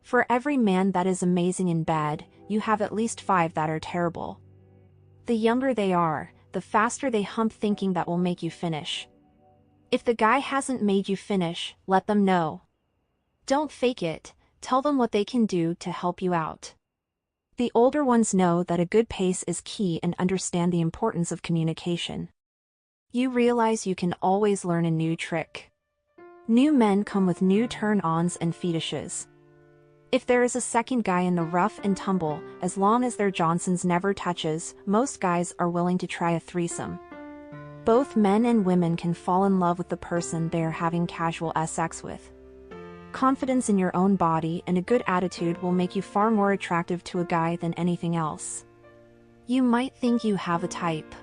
For every man that is amazing in bed, you have at least 5 that are terrible. The younger they are, the faster they hump thinking that will make you finish. If the guy hasn't made you finish, let them know. Don't fake it, tell them what they can do to help you out. The older ones know that a good pace is key and understand the importance of communication. You realize you can always learn a new trick. New men come with new turn-ons and fetishes. If there is a second guy in the rough and tumble, as long as their Johnson's never touches, most guys are willing to try a threesome. Both men and women can fall in love with the person they are having casual sex with. Confidence in your own body and a good attitude will make you far more attractive to a guy than anything else. You might think you have a type.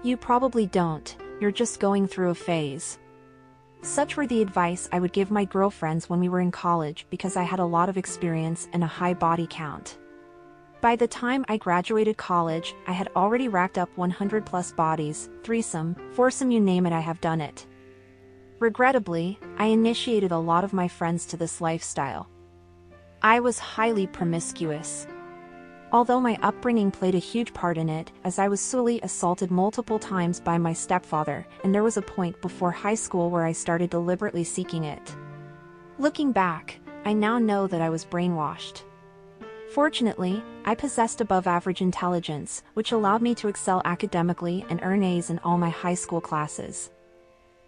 You probably don't, you're just going through a phase. Such were the advice I would give my girlfriends when we were in college because I had a lot of experience and a high body count. By the time I graduated college, I had already racked up 100 plus bodies, threesome, foursome, you name it, I have done it. Regrettably, I initiated a lot of my friends to this lifestyle. I was highly promiscuous. Although my upbringing played a huge part in it, as I was sexually assaulted multiple times by my stepfather, and there was a point before high school where I started deliberately seeking it. Looking back, I now know that I was brainwashed. Fortunately, I possessed above-average intelligence, which allowed me to excel academically and earn A's in all my high school classes.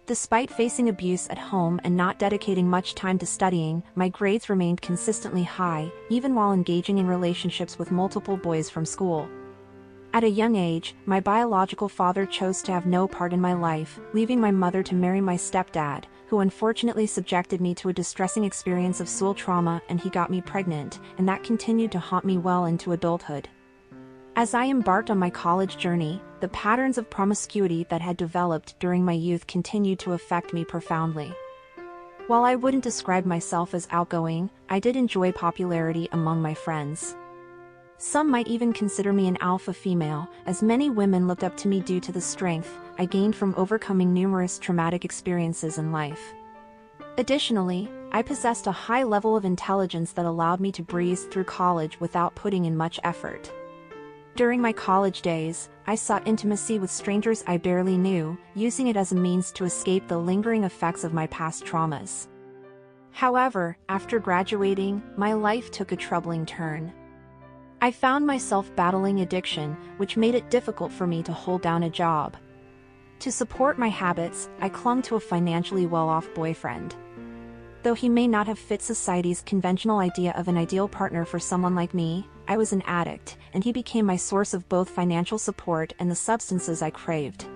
Despite facing abuse at home and not dedicating much time to studying, my grades remained consistently high, even while engaging in relationships with multiple boys from school. At a young age, my biological father chose to have no part in my life, leaving my mother to marry my stepdad, who unfortunately subjected me to a distressing experience of sexual trauma, and he got me pregnant, and that continued to haunt me well into adulthood. As I embarked on my college journey, the patterns of promiscuity that had developed during my youth continued to affect me profoundly. While I wouldn't describe myself as outgoing, I did enjoy popularity among my friends. Some might even consider me an alpha female, as many women looked up to me due to the strength I gained from overcoming numerous traumatic experiences in life. Additionally, I possessed a high level of intelligence that allowed me to breeze through college without putting in much effort. During my college days, I sought intimacy with strangers I barely knew, using it as a means to escape the lingering effects of my past traumas. However, after graduating, my life took a troubling turn. I found myself battling addiction, which made it difficult for me to hold down a job. To support my habits, I clung to a financially well-off boyfriend. Though he may not have fit society's conventional idea of an ideal partner for someone like me, I was an addict, and he became my source of both financial support and the substances I craved.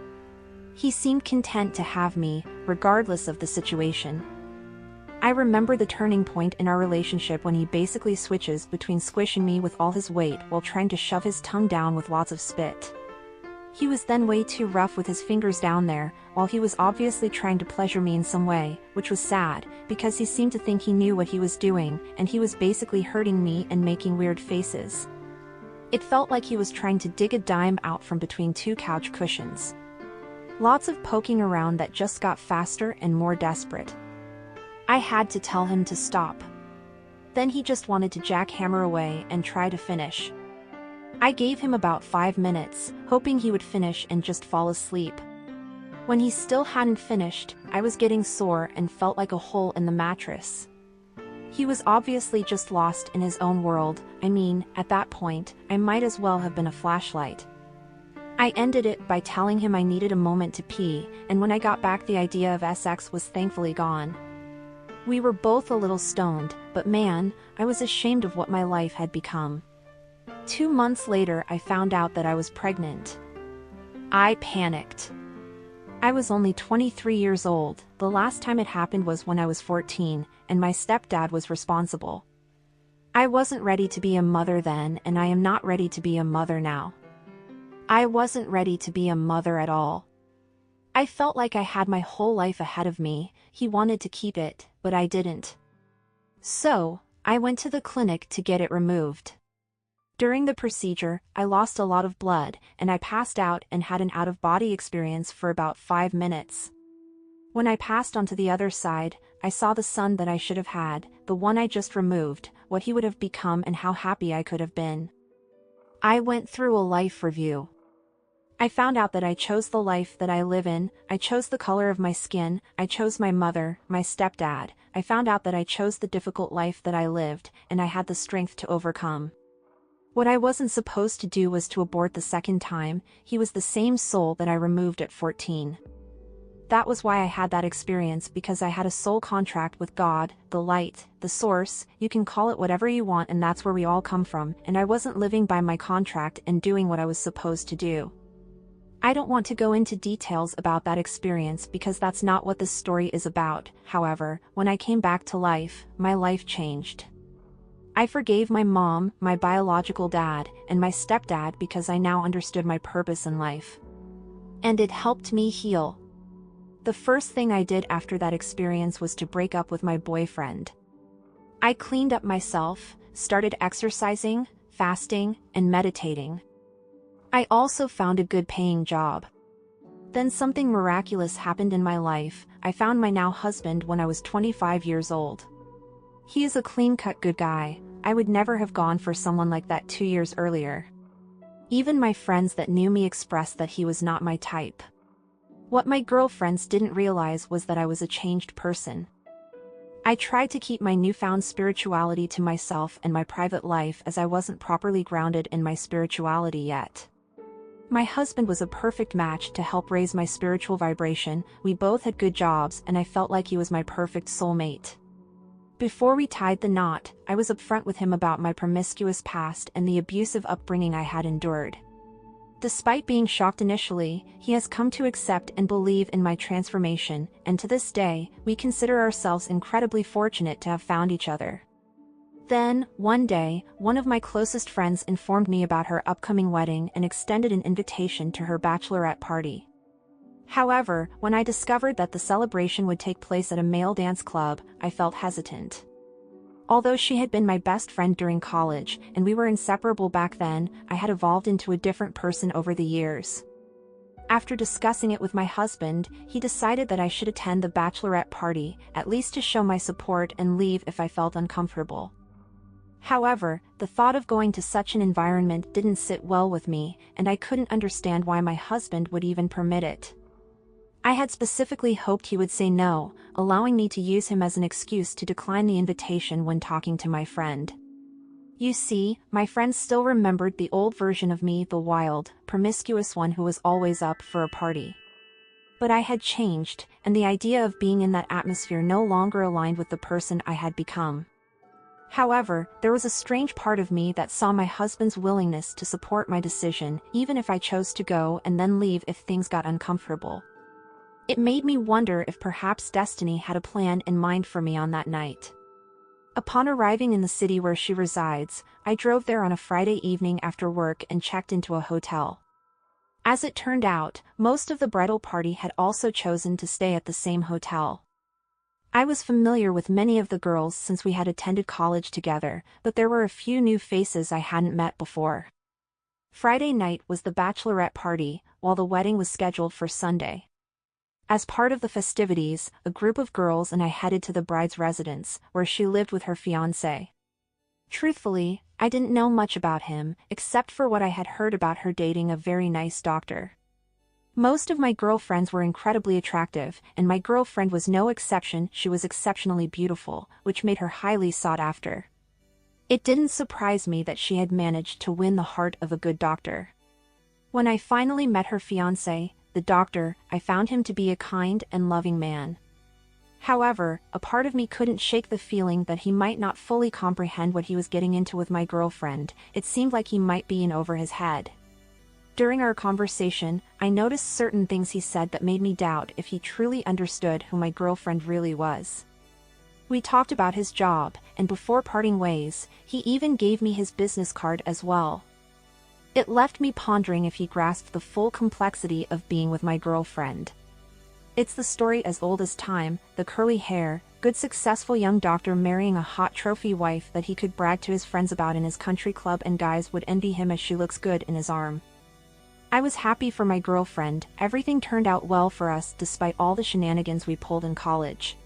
He seemed content to have me, regardless of the situation. I remember the turning point in our relationship when he basically switches between squishing me with all his weight while trying to shove his tongue down with lots of spit. He was then way too rough with his fingers down there, while he was obviously trying to pleasure me in some way, which was sad, because he seemed to think he knew what he was doing, and he was basically hurting me and making weird faces. It felt like he was trying to dig a dime out from between 2 couch cushions. Lots of poking around that just got faster and more desperate. I had to tell him to stop. Then he just wanted to jackhammer away and try to finish. I gave him about 5 minutes, hoping he would finish and just fall asleep. When he still hadn't finished, I was getting sore and felt like a hole in the mattress. He was obviously just lost in his own world. I mean, at that point, I might as well have been a flashlight. I ended it by telling him I needed a moment to pee, and when I got back the idea of sex was thankfully gone. We were both a little stoned, but man, I was ashamed of what my life had become. 2 months later, I found out that I was pregnant. I panicked. I was only 23 years old, the last time it happened was when I was 14, and my stepdad was responsible. I wasn't ready to be a mother then, and I am not ready to be a mother now. I wasn't ready to be a mother at all. I felt like I had my whole life ahead of me. He wanted to keep it, but I didn't. So, I went to the clinic to get it removed. During the procedure, I lost a lot of blood, and I passed out and had an out-of-body experience for about 5 minutes. When I passed onto the other side, I saw the son that I should have had, the one I just removed, what he would have become and how happy I could have been. I went through a life review. I found out that I chose the life that I live in, I chose the color of my skin, I chose my mother, my stepdad, I found out that I chose the difficult life that I lived, and I had the strength to overcome. What I wasn't supposed to do was to abort the second time. He was the same soul that I removed at 14. That was why I had that experience, because I had a soul contract with God, the light, the source, you can call it whatever you want, and that's where we all come from, and I wasn't living by my contract and doing what I was supposed to do. I don't want to go into details about that experience because that's not what this story is about. However, when I came back to life, my life changed. I forgave my mom, my biological dad, and my stepdad because I now understood my purpose in life. And it helped me heal. The first thing I did after that experience was to break up with my boyfriend. I cleaned up myself, started exercising, fasting, and meditating. I also found a good paying job. Then something miraculous happened in my life. I found my now husband when I was 25 years old. He is a clean-cut good guy. I would never have gone for someone like that 2 years earlier. Even my friends that knew me expressed that he was not my type. What my girlfriends didn't realize was that I was a changed person. I tried to keep my newfound spirituality to myself and my private life as I wasn't properly grounded in my spirituality yet. My husband was a perfect match to help raise my spiritual vibration. We both had good jobs and I felt like he was my perfect soulmate. Before we tied the knot, I was upfront with him about my promiscuous past and the abusive upbringing I had endured. Despite being shocked initially, he has come to accept and believe in my transformation, and to this day, we consider ourselves incredibly fortunate to have found each other. Then, one day, one of my closest friends informed me about her upcoming wedding and extended an invitation to her bachelorette party. However, when I discovered that the celebration would take place at a male dance club, I felt hesitant. Although she had been my best friend during college, and we were inseparable back then, I had evolved into a different person over the years. After discussing it with my husband, he decided that I should attend the bachelorette party, at least to show my support and leave if I felt uncomfortable. However, the thought of going to such an environment didn't sit well with me, and I couldn't understand why my husband would even permit it. I had specifically hoped he would say no, allowing me to use him as an excuse to decline the invitation when talking to my friend. You see, my friend still remembered the old version of me, the wild, promiscuous one who was always up for a party. But I had changed, and the idea of being in that atmosphere no longer aligned with the person I had become. However, there was a strange part of me that saw my husband's willingness to support my decision, even if I chose to go and then leave if things got uncomfortable. It made me wonder if perhaps destiny had a plan in mind for me on that night. Upon arriving in the city where she resides, I drove there on a Friday evening after work and checked into a hotel. As it turned out, most of the bridal party had also chosen to stay at the same hotel. I was familiar with many of the girls since we had attended college together, but there were a few new faces I hadn't met before. Friday night was the bachelorette party, while the wedding was scheduled for Sunday. As part of the festivities, a group of girls and I headed to the bride's residence, where she lived with her fiancé. Truthfully, I didn't know much about him, except for what I had heard about her dating a very nice doctor. Most of my girlfriends were incredibly attractive, and my girlfriend was no exception. She was exceptionally beautiful, which made her highly sought after. It didn't surprise me that she had managed to win the heart of a good doctor. When I finally met her fiancé, the doctor, I found him to be a kind and loving man. However, a part of me couldn't shake the feeling that he might not fully comprehend what he was getting into with my girlfriend. It seemed like he might be in over his head. During our conversation, I noticed certain things he said that made me doubt if he truly understood who my girlfriend really was. We talked about his job, and before parting ways, he even gave me his business card as well. It left me pondering if he grasped the full complexity of being with my girlfriend. It's the story as old as time, the curly hair, good successful young doctor marrying a hot trophy wife that he could brag to his friends about in his country club, and guys would envy him as she looks good in his arm. I was happy for my girlfriend. Everything turned out well for us despite all the shenanigans we pulled in college.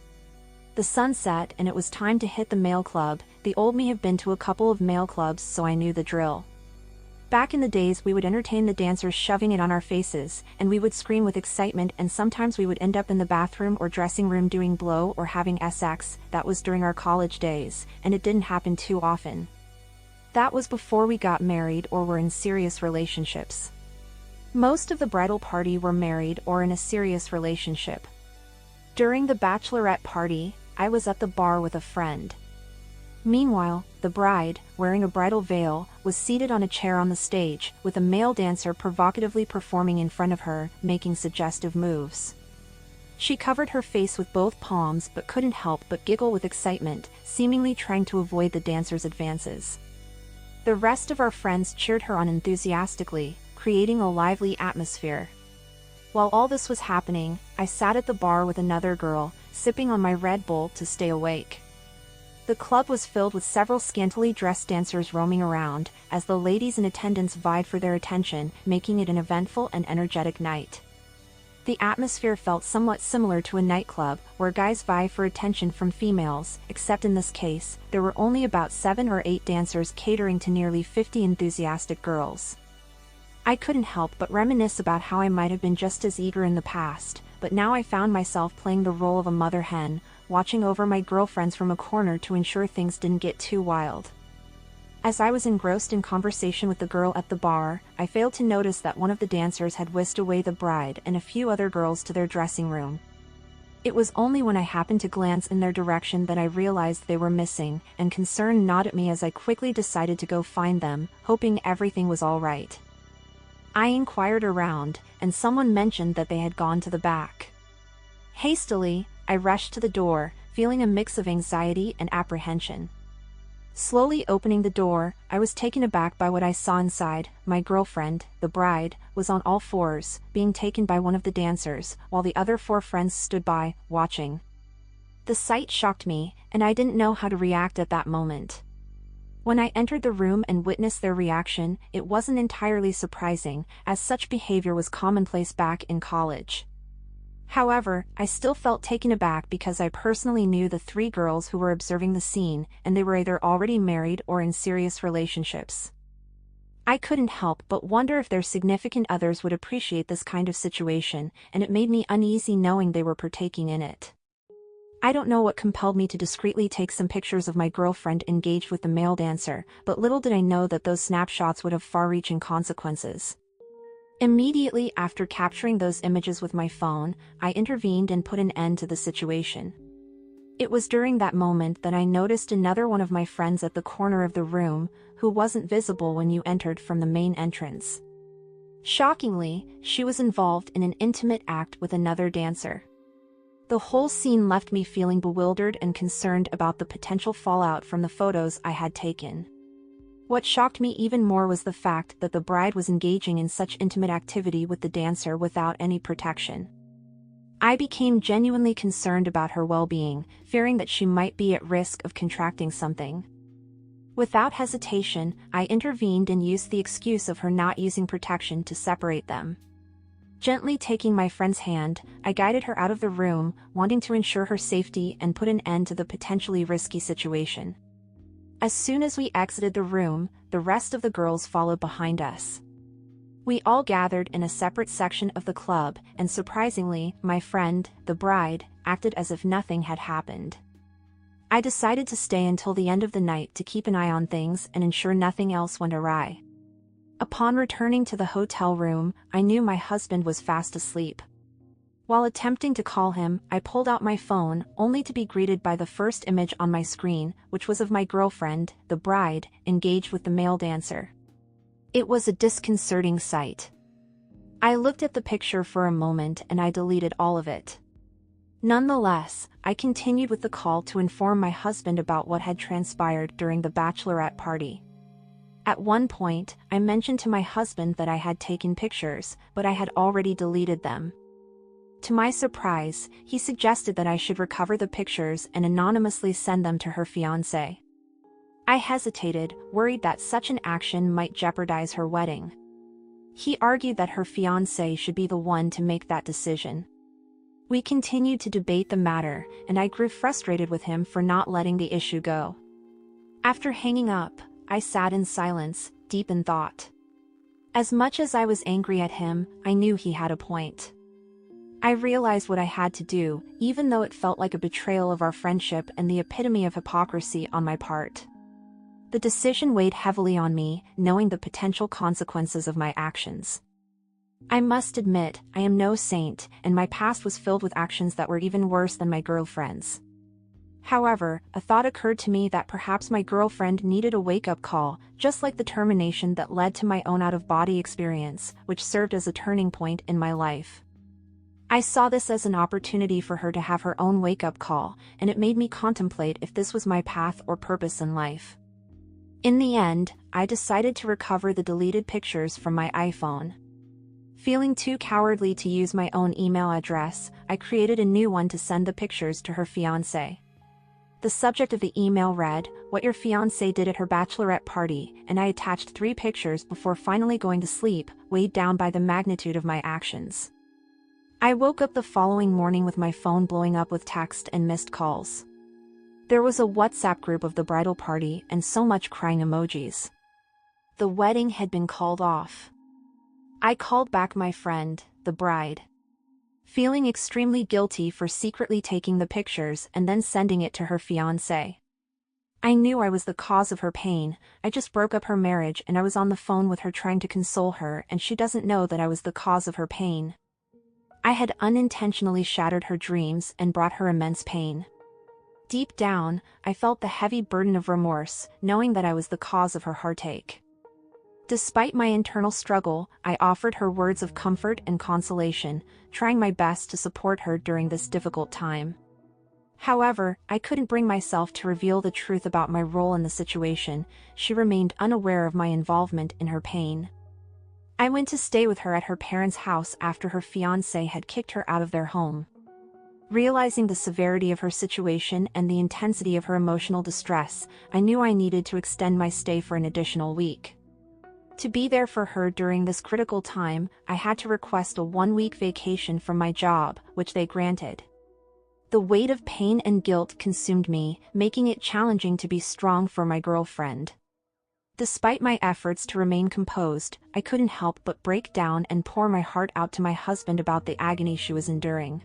The sun set and it was time to hit the male club. The old me have been to a couple of male clubs, so I knew the drill. Back in the days, we would entertain the dancers shoving it on our faces, and we would scream with excitement, and sometimes we would end up in the bathroom or dressing room doing blow or having sex. That was during our college days, and it didn't happen too often. That was before we got married or were in serious relationships. Most of the bridal party were married or in a serious relationship. During the bachelorette party, I was at the bar with a friend. Meanwhile, the bride, wearing a bridal veil, was seated on a chair on the stage, with a male dancer provocatively performing in front of her, making suggestive moves. She covered her face with both palms but couldn't help but giggle with excitement, seemingly trying to avoid the dancer's advances. The rest of our friends cheered her on enthusiastically, creating a lively atmosphere. While all this was happening, I sat at the bar with another girl, sipping on my Red Bull to stay awake. The club was filled with several scantily dressed dancers roaming around, as the ladies in attendance vied for their attention, making it an eventful and energetic night. The atmosphere felt somewhat similar to a nightclub, where guys vie for attention from females, except in this case, there were only about 7 or 8 dancers catering to nearly 50 enthusiastic girls. I couldn't help but reminisce about how I might have been just as eager in the past, but now I found myself playing the role of a mother hen, watching over my girlfriends from a corner to ensure things didn't get too wild. As I was engrossed in conversation with the girl at the bar, I failed to notice that one of the dancers had whisked away the bride and a few other girls to their dressing room. It was only when I happened to glance in their direction that I realized they were missing, and concern gnawed at me as I quickly decided to go find them, hoping everything was all right. I inquired around, and someone mentioned that they had gone to the back. Hastily, I rushed to the door, feeling a mix of anxiety and apprehension. Slowly opening the door, I was taken aback by what I saw inside. My girlfriend, the bride, was on all fours, being taken by one of the dancers, while the other 4 friends stood by, watching. The sight shocked me, and I didn't know how to react at that moment. When I entered the room and witnessed their reaction, it wasn't entirely surprising, as such behavior was commonplace back in college. However, I still felt taken aback because I personally knew the 3 girls who were observing the scene, and they were either already married or in serious relationships. I couldn't help but wonder if their significant others would appreciate this kind of situation, and it made me uneasy knowing they were partaking in it. I don't know what compelled me to discreetly take some pictures of my girlfriend engaged with the male dancer, but little did I know that those snapshots would have far-reaching consequences. Immediately after capturing those images with my phone, I intervened and put an end to the situation. It was during that moment that I noticed another one of my friends at the corner of the room, who wasn't visible when you entered from the main entrance. Shockingly, she was involved in an intimate act with another dancer. The whole scene left me feeling bewildered and concerned about the potential fallout from the photos I had taken. What shocked me even more was the fact that the bride was engaging in such intimate activity with the dancer without any protection. I became genuinely concerned about her well-being, fearing that she might be at risk of contracting something. Without hesitation, I intervened and used the excuse of her not using protection to separate them. Gently taking my friend's hand, I guided her out of the room, wanting to ensure her safety and put an end to the potentially risky situation. As soon as we exited the room, the rest of the girls followed behind us. We all gathered in a separate section of the club, and surprisingly, my friend, the bride, acted as if nothing had happened. I decided to stay until the end of the night to keep an eye on things and ensure nothing else went awry. Upon returning to the hotel room, I knew my husband was fast asleep. While attempting to call him, I pulled out my phone, only to be greeted by the first image on my screen, which was of my girlfriend, the bride, engaged with the male dancer. It was a disconcerting sight. I looked at the picture for a moment and I deleted all of it. Nonetheless, I continued with the call to inform my husband about what had transpired during the bachelorette party. At one point, I mentioned to my husband that I had taken pictures, but I had already deleted them. To my surprise, he suggested that I should recover the pictures and anonymously send them to her fiancé. I hesitated, worried that such an action might jeopardize her wedding. He argued that her fiancé should be the one to make that decision. We continued to debate the matter, and I grew frustrated with him for not letting the issue go. After hanging up, I sat in silence, deep in thought. As much as I was angry at him, I knew he had a point. I realized what I had to do, even though it felt like a betrayal of our friendship and the epitome of hypocrisy on my part. The decision weighed heavily on me, knowing the potential consequences of my actions. I must admit, I am no saint, and my past was filled with actions that were even worse than my girlfriend's. However, a thought occurred to me that perhaps my girlfriend needed a wake-up call, just like the termination that led to my own out-of-body experience, which served as a turning point in my life. I saw this as an opportunity for her to have her own wake-up call, and it made me contemplate if this was my path or purpose in life. In the end, I decided to recover the deleted pictures from my iPhone. Feeling too cowardly to use my own email address, I created a new one to send the pictures to her fiancé. The subject of the email read, "What your fiancé did at her bachelorette party," and I attached 3 pictures before finally going to sleep, weighed down by the magnitude of my actions. I woke up the following morning with my phone blowing up with text and missed calls. There was a WhatsApp group of the bridal party and so much crying emojis. The wedding had been called off. I called back my friend, the bride, feeling extremely guilty for secretly taking the pictures and then sending it to her fiancé. I knew I was the cause of her pain. I just broke up her marriage and I was on the phone with her trying to console her, and she doesn't know that I was the cause of her pain. I had unintentionally shattered her dreams and brought her immense pain. Deep down, I felt the heavy burden of remorse, knowing that I was the cause of her heartache. Despite my internal struggle, I offered her words of comfort and consolation, trying my best to support her during this difficult time. However, I couldn't bring myself to reveal the truth about my role in the situation. She remained unaware of my involvement in her pain. I went to stay with her at her parents' house after her fiancé had kicked her out of their home. Realizing the severity of her situation and the intensity of her emotional distress, I knew I needed to extend my stay for an additional week. To be there for her during this critical time, I had to request a 1-week vacation from my job, which they granted. The weight of pain and guilt consumed me, making it challenging to be strong for my girlfriend. Despite my efforts to remain composed, I couldn't help but break down and pour my heart out to my husband about the agony she was enduring.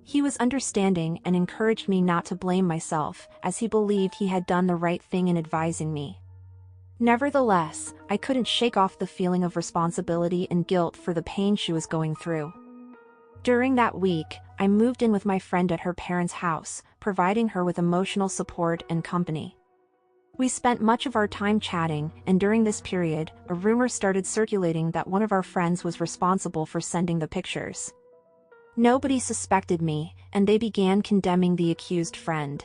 He was understanding and encouraged me not to blame myself, as he believed he had done the right thing in advising me. Nevertheless, I couldn't shake off the feeling of responsibility and guilt for the pain she was going through. During that week, I moved in with my friend at her parents' house, providing her with emotional support and company. We spent much of our time chatting, and during this period, a rumor started circulating that one of our friends was responsible for sending the pictures. Nobody suspected me, and they began condemning the accused friend.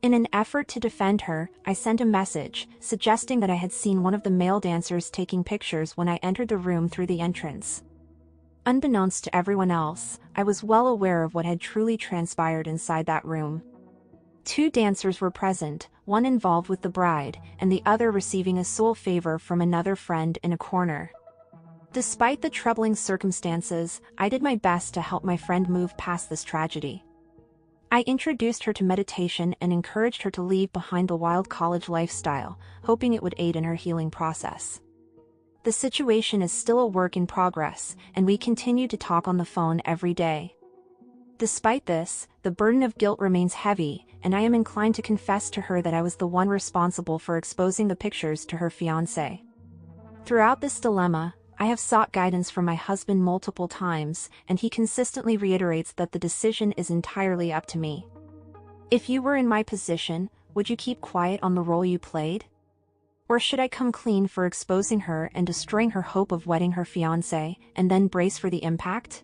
In an effort to defend her, I sent a message, suggesting that I had seen one of the male dancers taking pictures when I entered the room through the entrance. Unbeknownst to everyone else, I was well aware of what had truly transpired inside that room. 2 dancers were present, one involved with the bride, and the other receiving a sole favor from another friend in a corner. Despite the troubling circumstances, I did my best to help my friend move past this tragedy. I introduced her to meditation and encouraged her to leave behind the wild college lifestyle, hoping it would aid in her healing process. The situation is still a work in progress, and we continue to talk on the phone every day. Despite this, the burden of guilt remains heavy, and I am inclined to confess to her that I was the one responsible for exposing the pictures to her fiancé. Throughout this dilemma, I have sought guidance from my husband multiple times, and he consistently reiterates that the decision is entirely up to me. If you were in my position, would you keep quiet on the role you played? Or should I come clean for exposing her and destroying her hope of wedding her fiancé, and then brace for the impact?